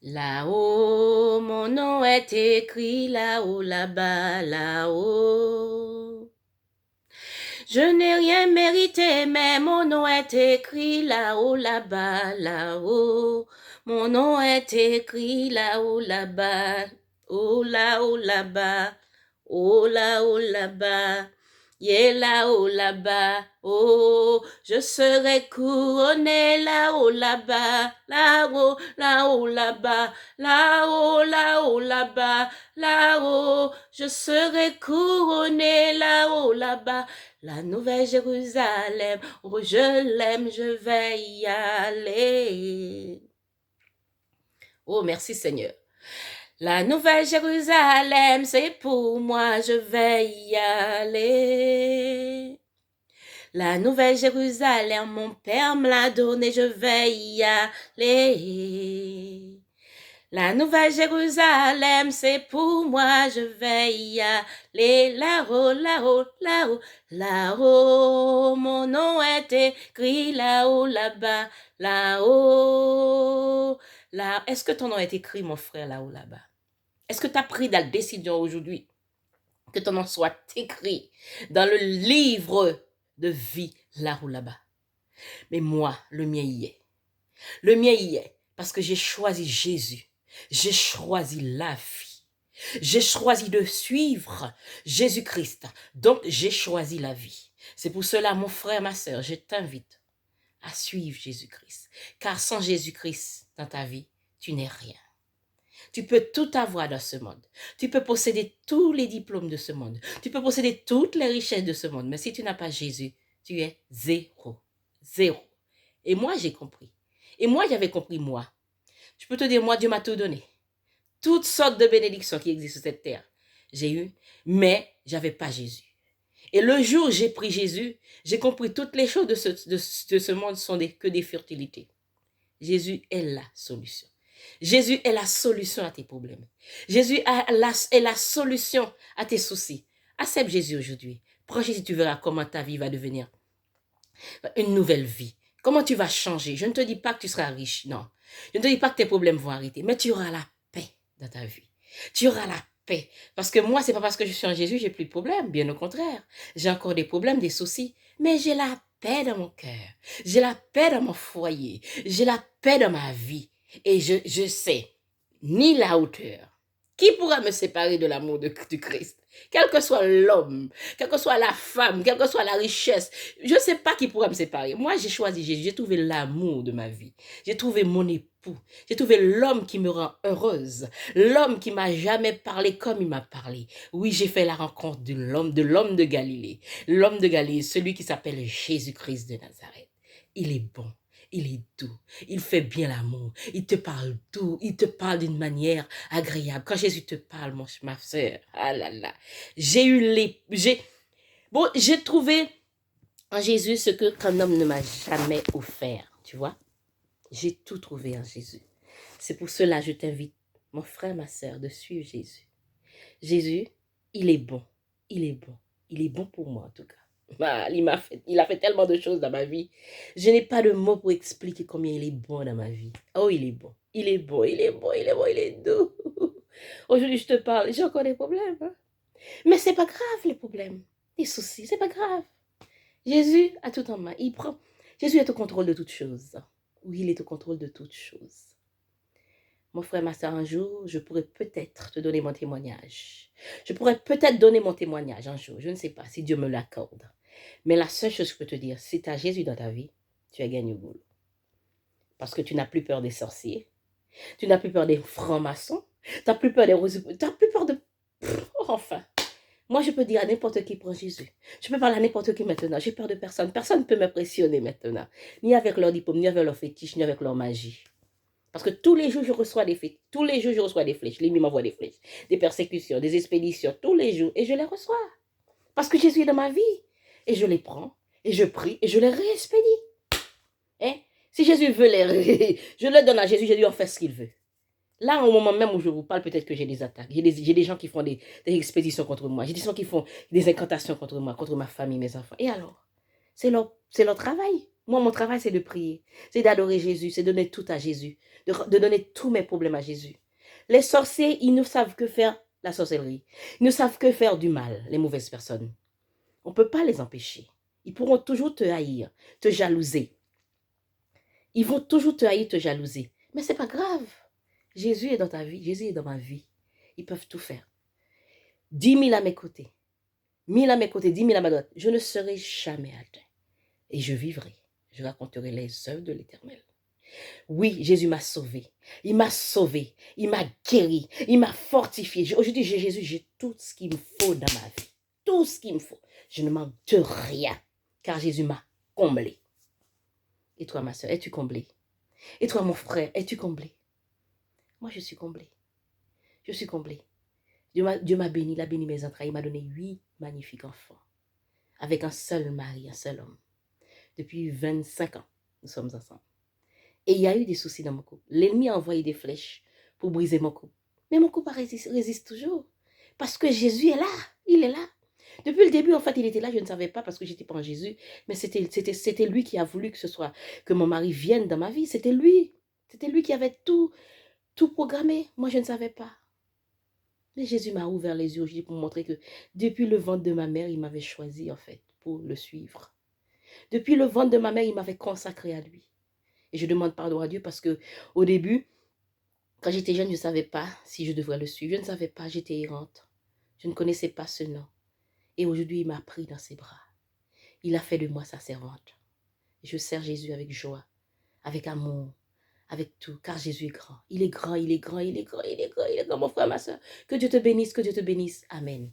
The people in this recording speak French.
Là-haut, mon nom est écrit là-haut, là-bas, là-haut. Je n'ai rien mérité, mais mon nom est écrit là-haut, là-bas, là-haut. Mon nom est écrit là-haut, là-bas, oh là-haut, là-bas, oh là-haut, là-bas. Yeah, là-haut, là-bas, oh, je serai couronné là-haut, là-bas, là-haut, là-haut, là-bas, là-haut, là-haut, là-bas, là-haut, je serai couronné là-haut, là-bas, la Nouvelle Jérusalem, oh je l'aime, je vais y aller. Oh, merci Seigneur. La Nouvelle Jérusalem, c'est pour moi, je vais y aller. La Nouvelle Jérusalem, mon Père me l'a donnée, je vais y aller. La Nouvelle Jérusalem, c'est pour moi, je vais y aller. Là-haut, là-haut, là-haut, là-haut, mon nom est écrit là-haut, là-bas, là-haut, là. Est-ce que ton nom est écrit, mon frère, là-haut, là-bas? Est-ce que tu as pris la décision aujourd'hui que ton nom soit écrit dans le livre de vie là-haut, là-bas? Mais moi, le mien y est. Le mien y est parce que j'ai choisi Jésus. J'ai choisi la vie. J'ai choisi de suivre Jésus-Christ. Donc, j'ai choisi la vie. C'est pour cela, mon frère, ma soeur, je t'invite à suivre Jésus-Christ. Car sans Jésus-Christ dans ta vie, tu n'es rien. Tu peux tout avoir dans ce monde. Tu peux posséder tous les diplômes de ce monde. Tu peux posséder toutes les richesses de ce monde. Mais si tu n'as pas Jésus, tu es zéro. Zéro. Et moi, j'ai compris. Et moi, j'avais compris, moi. Je peux te dire, moi, Dieu m'a tout donné. Toutes sortes de bénédictions qui existent sur cette terre. J'ai eu, mais j'avais pas Jésus. Et le jour où j'ai pris Jésus, j'ai compris toutes les choses de ce monde sont que des fertilités. Jésus est la solution. Jésus est la solution à tes problèmes. Jésus est la solution à tes soucis. Accepte Jésus aujourd'hui. Prends Jésus, tu verras comment ta vie va devenir une nouvelle vie. Comment tu vas changer. Je ne te dis pas que tu seras riche, non. Je ne te dis pas que tes problèmes vont arrêter, mais tu auras la paix dans ta vie. Tu auras la paix. Parce que moi, c'est pas parce que je suis en Jésus, j'ai plus de problèmes. Bien au contraire. J'ai encore des problèmes, des soucis. Mais j'ai la paix dans mon cœur. J'ai la paix dans mon foyer. J'ai la paix dans ma vie. Et je sais, ni la hauteur. Qui pourra me séparer de l'amour du Christ? Quel que soit l'homme, quelle que soit la femme, quelle que soit la richesse, je ne sais pas qui pourra me séparer. Moi, j'ai choisi Jésus, j'ai trouvé l'amour de ma vie. J'ai trouvé mon époux. J'ai trouvé l'homme qui me rend heureuse. L'homme qui m'a jamais parlé comme il m'a parlé. Oui, j'ai fait la rencontre de l'homme de Galilée. L'homme de Galilée, celui qui s'appelle Jésus-Christ de Nazareth. Il est bon. Il est doux, il fait bien l'amour, il te parle doux, il te parle d'une manière agréable. Quand Jésus te parle, ma soeur, ah là là, j'ai trouvé en Jésus ce qu'un homme ne m'a jamais offert, tu vois. J'ai tout trouvé en Jésus. C'est pour cela que je t'invite, mon frère, ma soeur, de suivre Jésus. Jésus, il est bon, il est bon, il est bon pour moi en tout cas. Il a fait tellement de choses dans ma vie. Je n'ai pas de mots pour expliquer combien il est bon dans ma vie. Oh, il est bon. Il est bon, il est bon, il est bon, il est doux. Aujourd'hui, je te parle, j'ai encore des problèmes. Hein? Mais c'est pas grave, les problèmes. Les soucis, c'est pas grave. Jésus a tout en main. Jésus est au contrôle de toutes choses. Oui, il est au contrôle de toutes choses. Mon frère, ma soeur, un jour, je pourrais peut-être te donner mon témoignage. Je pourrais peut-être donner mon témoignage un jour. Je ne sais pas si Dieu me l'accorde. Mais la seule chose que je peux te dire, si tu as Jésus dans ta vie, tu as gagné au boulot. Parce que tu n'as plus peur des sorciers. Tu n'as plus peur des francs-maçons. Tu n'as plus peur des roses. Tu n'as plus peur de... enfin. Moi, je peux dire à n'importe qui, prends Jésus. Je peux parler à n'importe qui maintenant. J'ai peur de personne. Personne ne peut m'impressionner maintenant. Ni avec leur diplôme, ni avec leur fétiche, ni avec leur magie. Parce que tous les jours, je reçois des flèches. Tous les jours, je reçois des flèches. L'ennemi m'envoie des flèches. Des persécutions, des expéditions. Tous les jours. Et je les reçois. Parce que Jésus est dans ma vie. Et je les prends. Et je prie. Et je les réexpédie. Hein? Si Jésus veut je les donne à Jésus. Jésus en fait ce qu'il veut. Là, au moment même où je vous parle, peut-être que j'ai des attaques. J'ai des gens qui font des expéditions contre moi. J'ai des gens qui font des incantations contre moi, contre ma famille, mes enfants. Et alors? C'est leur travail. Moi, mon travail, c'est de prier, c'est d'adorer Jésus, c'est de donner tout à Jésus, de donner tous mes problèmes à Jésus. Les sorciers, ils ne savent que faire la sorcellerie. Ils ne savent que faire du mal, les mauvaises personnes. On ne peut pas les empêcher. Ils pourront toujours te haïr, te jalouser. Ils vont toujours te haïr, te jalouser. Mais ce n'est pas grave. Jésus est dans ta vie, Jésus est dans ma vie. Ils peuvent tout faire. 10 000 à mes côtés, 1000 à mes côtés, 10 000 à ma droite. Je ne serai jamais atteint. Et je vivrai. Je raconterai les œuvres de l'Éternel. Oui, Jésus m'a sauvé. Il m'a sauvé. Il m'a guéri. Il m'a fortifié. Aujourd'hui, Jésus, j'ai tout ce qu'il me faut dans ma vie. Tout ce qu'il me faut. Je ne manque de rien. Car Jésus m'a comblé. Et toi, ma soeur, es-tu comblé? Et toi, mon frère, es-tu comblé? Moi, je suis comblé. Je suis comblé. Dieu m'a béni, il a béni mes entrailles. Il m'a donné 8 magnifiques enfants. Avec un seul mari, un seul homme. Depuis 25 ans, nous sommes ensemble. Et il y a eu des soucis dans mon couple. L'ennemi a envoyé des flèches pour briser mon couple. Mais mon couple résiste toujours. Parce que Jésus est là. Il est là. Depuis le début, en fait, il était là. Je ne savais pas parce que je n'étais pas en Jésus. Mais c'était lui qui a voulu que mon mari vienne dans ma vie. C'était lui. C'était lui qui avait tout programmé. Moi, je ne savais pas. Mais Jésus m'a ouvert les yeux aujourd'hui pour me montrer que depuis le ventre de ma mère, il m'avait choisi, en fait, pour le suivre. Depuis le ventre de ma mère, il m'avait consacré à lui. Et je demande pardon à Dieu parce que au début, quand j'étais jeune, je ne savais pas si je devrais le suivre. Je ne savais pas, j'étais errante. Je ne connaissais pas ce nom. Et aujourd'hui, il m'a pris dans ses bras. Il a fait de moi sa servante. Je sers Jésus avec joie, avec amour, avec tout, car Jésus est grand. Il est grand, il est grand, il est grand, il est grand, il est grand, mon frère, ma soeur. Que Dieu te bénisse, que Dieu te bénisse. Amen.